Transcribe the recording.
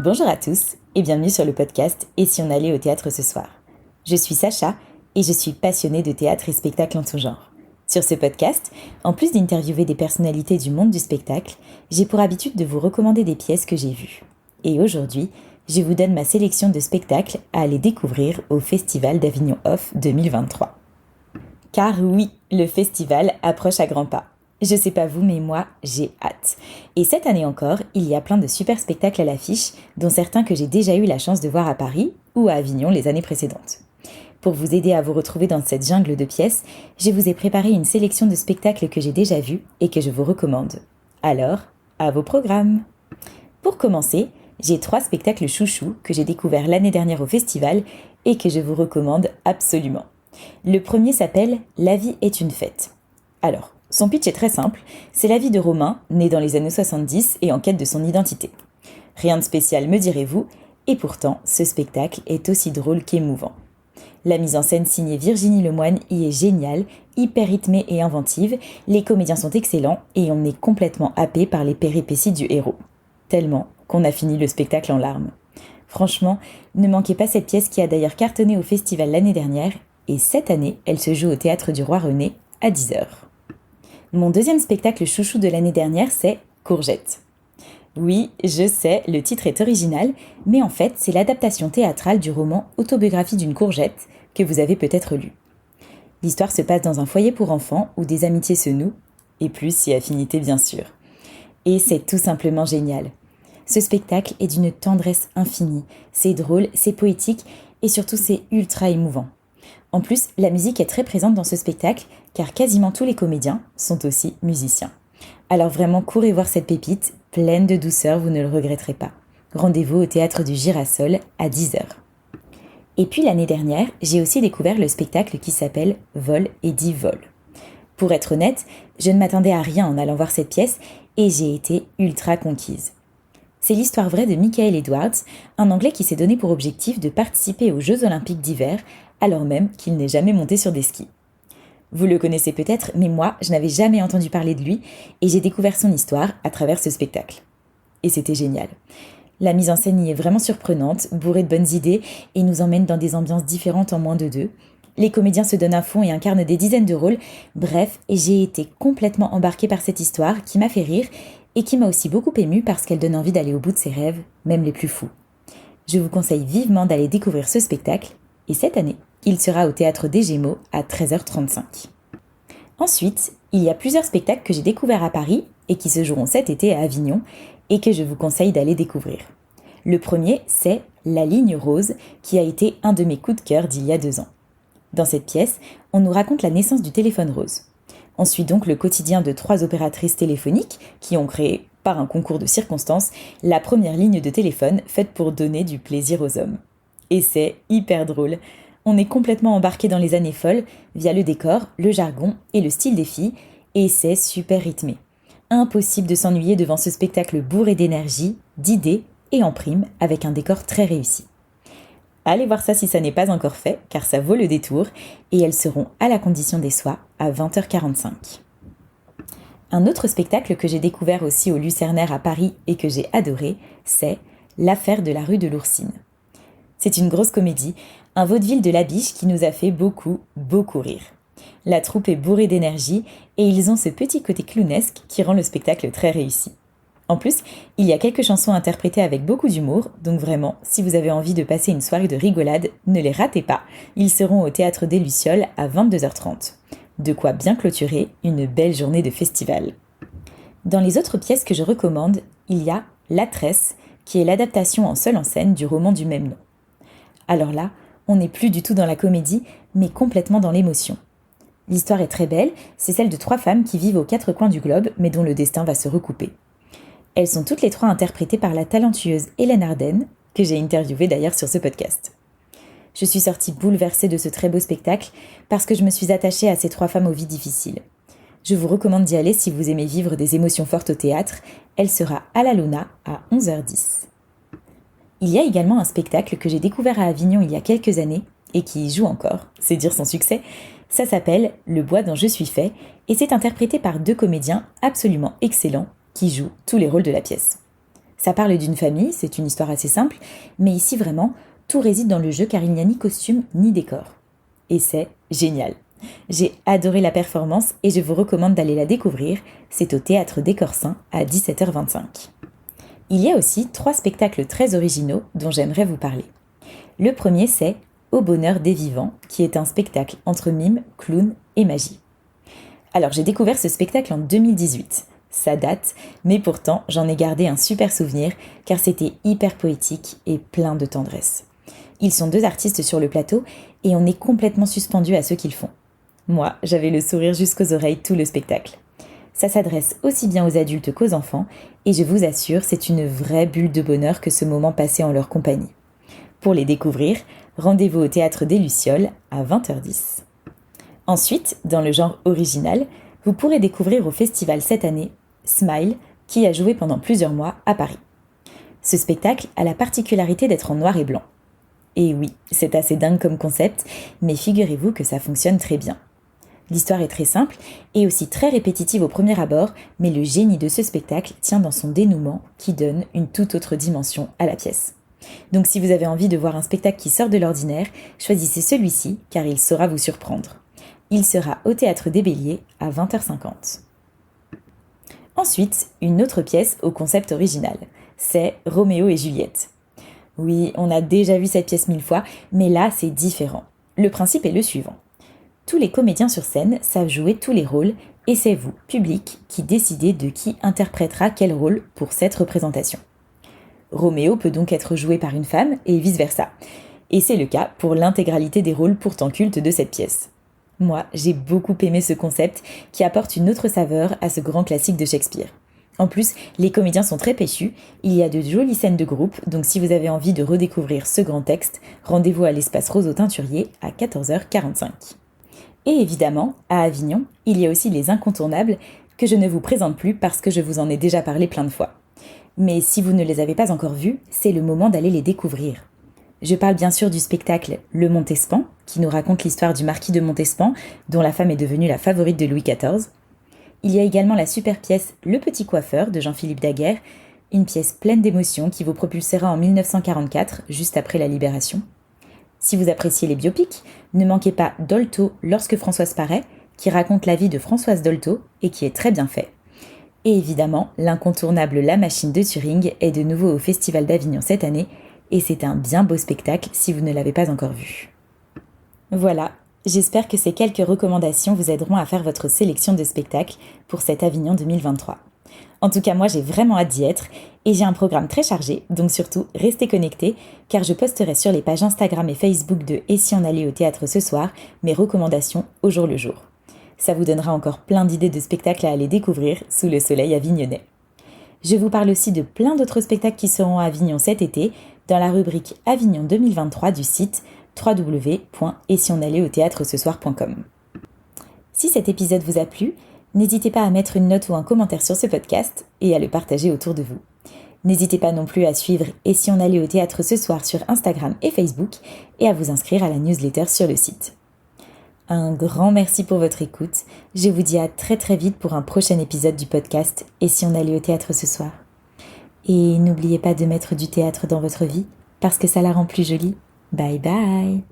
Bonjour à tous et bienvenue sur le podcast « Et si on allait au théâtre ce soir ?» Je suis Sacha et je suis passionnée de théâtre et spectacle en tout genre. Sur ce podcast, en plus d'interviewer des personnalités du monde du spectacle, j'ai pour habitude de vous recommander des pièces que j'ai vues. Et aujourd'hui, je vous donne ma sélection de spectacles à aller découvrir au Festival d'Avignon Off 2023. Car oui, le festival approche à grands pas. Je sais pas vous, mais moi, j'ai hâte. Et cette année encore, il y a plein de super spectacles à l'affiche, dont certains que j'ai déjà eu la chance de voir à Paris ou à Avignon les années précédentes. Pour vous aider à vous retrouver dans cette jungle de pièces, je vous ai préparé une sélection de spectacles que j'ai déjà vus et que je vous recommande. Alors, à vos programmes! Pour commencer, j'ai 3 spectacles chouchous que j'ai découverts l'année dernière au festival et que je vous recommande absolument. Le premier s'appelle « La vie est une fête ». Alors, son pitch est très simple, c'est la vie de Romain, né dans les années 70 et en quête de son identité. Rien de spécial me direz-vous, et pourtant, ce spectacle est aussi drôle qu'émouvant. La mise en scène signée Virginie Lemoine y est géniale, hyper rythmée et inventive, les comédiens sont excellents et on est complètement happé par les péripéties du héros. Tellement qu'on a fini le spectacle en larmes. Franchement, ne manquez pas cette pièce qui a d'ailleurs cartonné au festival l'année dernière, et cette année, elle se joue au Théâtre du Roi René à 10h. Mon deuxième spectacle chouchou de l'année dernière, c'est Courgette. Oui, je sais, le titre est original, mais en fait, c'est l'adaptation théâtrale du roman Autobiographie d'une courgette que vous avez peut-être lu. L'histoire se passe dans un foyer pour enfants où des amitiés se nouent, et plus si affinité bien sûr. Et c'est tout simplement génial. Ce spectacle est d'une tendresse infinie, c'est drôle, c'est poétique et surtout c'est ultra émouvant. En plus, la musique est très présente dans ce spectacle, car quasiment tous les comédiens sont aussi musiciens. Alors vraiment, courez voir cette pépite, pleine de douceur, vous ne le regretterez pas. Rendez-vous au Théâtre du Girasol à 10h. Et puis l'année dernière, j'ai aussi découvert le spectacle qui s'appelle Vol et dit Vol. Pour être honnête, je ne m'attendais à rien en allant voir cette pièce, et j'ai été ultra conquise. C'est l'histoire vraie de Michael Edwards, un Anglais qui s'est donné pour objectif de participer aux Jeux Olympiques d'hiver, alors même qu'il n'est jamais monté sur des skis. Vous le connaissez peut-être, mais moi, je n'avais jamais entendu parler de lui, et j'ai découvert son histoire à travers ce spectacle. Et c'était génial. La mise en scène y est vraiment surprenante, bourrée de bonnes idées, et nous emmène dans des ambiances différentes en moins de 2. Les comédiens se donnent à fond et incarnent des dizaines de rôles. Bref, j'ai été complètement embarquée par cette histoire qui m'a fait rire, et qui m'a aussi beaucoup émue parce qu'elle donne envie d'aller au bout de ses rêves, même les plus fous. Je vous conseille vivement d'aller découvrir ce spectacle, et cette année, il sera au Théâtre des Gémeaux à 13h35. Ensuite, il y a plusieurs spectacles que j'ai découverts à Paris et qui se joueront cet été à Avignon et que je vous conseille d'aller découvrir. Le premier, c'est La Ligne Rose, qui a été un de mes coups de cœur d'il y a 2 ans. Dans cette pièce, on nous raconte la naissance du téléphone rose. On suit donc le quotidien de 3 opératrices téléphoniques qui ont créé, par un concours de circonstances, la première ligne de téléphone faite pour donner du plaisir aux hommes. Et c'est hyper drôle. On est complètement embarqué dans les années folles via le décor, le jargon et le style des filles, et c'est super rythmé. Impossible de s'ennuyer devant ce spectacle bourré d'énergie, d'idées et en prime avec un décor très réussi. Allez voir ça si ça n'est pas encore fait, car ça vaut le détour, et elles seront à la condition des soies à 20h45. Un autre spectacle que j'ai découvert aussi au Lucernaire à Paris et que j'ai adoré, c'est L'affaire de la rue de l'Oursine. C'est une grosse comédie, un vaudeville de la Biche qui nous a fait beaucoup rire. La troupe est bourrée d'énergie et ils ont ce petit côté clownesque qui rend le spectacle très réussi. En plus, il y a quelques chansons interprétées avec beaucoup d'humour, donc vraiment, si vous avez envie de passer une soirée de rigolade, ne les ratez pas. Ils seront au Théâtre des Lucioles à 22h30. De quoi bien clôturer une belle journée de festival. Dans les autres pièces que je recommande, il y a La Tresse, qui est l'adaptation en seule en scène du roman du même nom. Alors là, on n'est plus du tout dans la comédie, mais complètement dans l'émotion. L'histoire est très belle, c'est celle de 3 femmes qui vivent aux 4 coins du globe, mais dont le destin va se recouper. Elles sont toutes les 3 interprétées par la talentueuse Hélène Ardenne, que j'ai interviewée d'ailleurs sur ce podcast. Je suis sortie bouleversée de ce très beau spectacle, parce que je me suis attachée à ces 3 femmes aux vies difficiles. Je vous recommande d'y aller si vous aimez vivre des émotions fortes au théâtre, elle sera à la Luna à 11h10. Il y a également un spectacle que j'ai découvert à Avignon il y a quelques années, et qui y joue encore, c'est dire son succès. Ça s'appelle Le bois dont je suis fait, et c'est interprété par 2 comédiens absolument excellents qui jouent tous les rôles de la pièce. Ça parle d'une famille, c'est une histoire assez simple, mais ici vraiment, tout réside dans le jeu car il n'y a ni costume ni décor. Et c'est génial. J'ai adoré la performance et je vous recommande d'aller la découvrir. C'est au Théâtre des Corsins à 17h25. Il y a aussi 3 spectacles très originaux dont j'aimerais vous parler. Le premier, c'est Au bonheur des vivants, qui est un spectacle entre mime, clown et magie. Alors j'ai découvert ce spectacle en 2018. Ça date, mais pourtant j'en ai gardé un super souvenir car c'était hyper poétique et plein de tendresse. Ils sont 2 artistes sur le plateau et on est complètement suspendu à ce qu'ils font. Moi, j'avais le sourire jusqu'aux oreilles tout le spectacle. Ça s'adresse aussi bien aux adultes qu'aux enfants et je vous assure, c'est une vraie bulle de bonheur que ce moment passé en leur compagnie. Pour les découvrir, rendez-vous au Théâtre des Lucioles à 20h10. Ensuite, dans le genre original, vous pourrez découvrir au festival cette année Smile, qui a joué pendant plusieurs mois à Paris. Ce spectacle a la particularité d'être en noir et blanc. Et oui, c'est assez dingue comme concept, mais figurez-vous que ça fonctionne très bien. L'histoire est très simple et aussi très répétitive au premier abord, mais le génie de ce spectacle tient dans son dénouement qui donne une toute autre dimension à la pièce. Donc si vous avez envie de voir un spectacle qui sort de l'ordinaire, choisissez celui-ci car il saura vous surprendre. Il sera au Théâtre des Béliers à 20h50. Ensuite, une autre pièce au concept original. C'est Roméo et Juliette. Oui, on a déjà vu cette pièce 1000 fois, mais là c'est différent. Le principe est le suivant. Tous les comédiens sur scène savent jouer tous les rôles et c'est vous, public, qui décidez de qui interprétera quel rôle pour cette représentation. Roméo peut donc être joué par une femme et vice-versa. Et c'est le cas pour l'intégralité des rôles pourtant cultes de cette pièce. Moi, j'ai beaucoup aimé ce concept qui apporte une autre saveur à ce grand classique de Shakespeare. En plus, les comédiens sont très péchus, il y a de jolies scènes de groupe, donc si vous avez envie de redécouvrir ce grand texte, rendez-vous à l'espace Roseau Teinturier à 14h45. Et évidemment, à Avignon, il y a aussi les incontournables que je ne vous présente plus parce que je vous en ai déjà parlé plein de fois. Mais si vous ne les avez pas encore vus, c'est le moment d'aller les découvrir. Je parle bien sûr du spectacle Le Montespan, qui nous raconte l'histoire du marquis de Montespan, dont la femme est devenue la favorite de Louis XIV. Il y a également la super pièce Le Petit Coiffeur de Jean-Philippe Daguerre, une pièce pleine d'émotions qui vous propulsera en 1944, juste après la Libération. Si vous appréciez les biopics, ne manquez pas Dolto lorsque Françoise paraît, qui raconte la vie de Françoise Dolto et qui est très bien fait. Et évidemment, l'incontournable La Machine de Turing est de nouveau au Festival d'Avignon cette année, et c'est un bien beau spectacle si vous ne l'avez pas encore vu. Voilà, j'espère que ces quelques recommandations vous aideront à faire votre sélection de spectacles pour cet Avignon 2023. En tout cas, moi j'ai vraiment hâte d'y être et j'ai un programme très chargé, donc surtout restez connectés car je posterai sur les pages Instagram et Facebook de Et si on allait au théâtre ce soir mes recommandations au jour le jour. Ça vous donnera encore plein d'idées de spectacles à aller découvrir sous le soleil avignonnais. Je vous parle aussi de plein d'autres spectacles qui seront à Avignon cet été dans la rubrique Avignon 2023 du site www.etsionallaitthéâtrecesoir.com. Si cet épisode vous a plu, n'hésitez pas à mettre une note ou un commentaire sur ce podcast et à le partager autour de vous. N'hésitez pas non plus à suivre Et si on allait au théâtre ce soir sur Instagram et Facebook et à vous inscrire à la newsletter sur le site. Un grand merci pour votre écoute. Je vous dis à très très vite pour un prochain épisode du podcast Et si on allait au théâtre ce soir. Et n'oubliez pas de mettre du théâtre dans votre vie parce que ça la rend plus jolie. Bye bye!